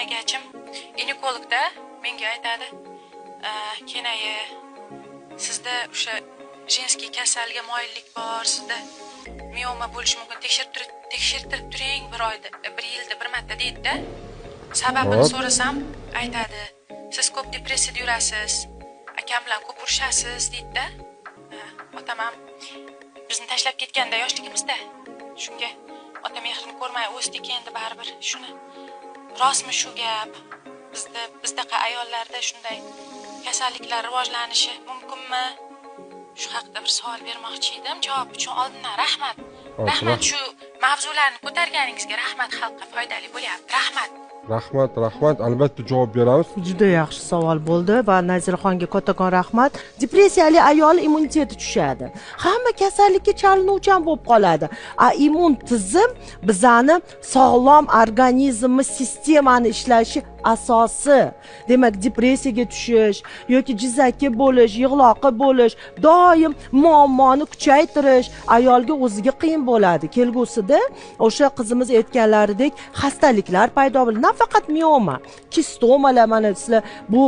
egachim ginekologda menga aytadi, kenayi sizda o'sha jenskiy kasalga moyillik bor, sizda mioma bo'lishi mumkin, tekshirtirib turing bir yilda bir marta deydi-da. Sababini so'rasam, aytadi, siz ko'p depressiyada yurasiz, akam bilan ko'p urushasiz deydi-da. Otam ham bizni tashlab ketganda yoshligimizda. Shunga ota mehrini ko'rmay o'sdik endi baribir. Shuni rostmi shu gap? Bizdaqa ayollarda shunday kasalliklar rivojlanishi mumkinmi? Shu haqida bir savol bermoqchi edim. Javob uchun oldindan rahmat. Rahmat shu mavzularni ko'targaningizga, rahmat, xalqqa foydali bo'lyapti. Rahmat. Rahmat, albatta javob beramiz. Juda yaxshi savol bo'ldi va Naziraxonga kattakon rahmat. Depressiyali ayol immuniteti tushadi. Hamma kasallikka chalinuvchan bo'lib qoladi. Immun tizim bizani sog'lom organizmimiz sistemani ishlashi asosi. Demak, depressiyaga tushish yoki jizzaki bo'lish, yig'loqi bo'lish, doim muammoni kuchaytirish ayolga o'ziga qiyin bo'ladi. Kelgusida o'sha qizimiz aytganlaridek xastaliklar paydo bo'ladi. Nafaqat mioma, kistomalar, mana sizlar bu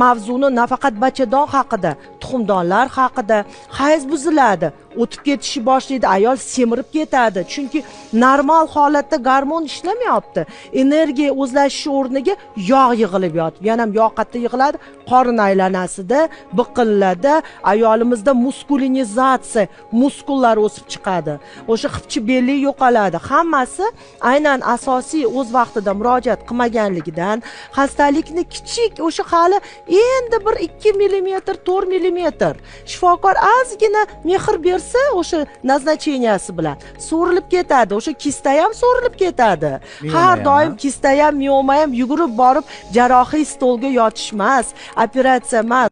mavzuni nafaqat bachadon haqida, tuxumdonlar haqida, hayz buziladi, o'tib ketishni boshlaydi, ayol semirib ketadi. Chunki normal holatda gormon ishlamayapti. Energiya o'zlashishi o'rniga yog' yig'ilib yotib, yana ham yog' qayerda yig'iladi? Qorin aylanasida, biqinlarda, ayolimizda muskulinizatsiya, muskullar o'sib chiqadi. O'sha xipchi bellik yo'qoladi. Hammasi aynan asosiy o'z vaqtida murojaat qilmaganligidan, xastalikni kichik, o'sha hali endi bir 2 mm, 4 mm shifokor ozgina mehr bersa, o'sha nazначенияsi bilan so'rilib ketadi. O'sha kista ham so'rilib ketadi. Har doim kista ham, mioma ham yugurib borib jarrohiy stolga yotishmas, operatsiya emas.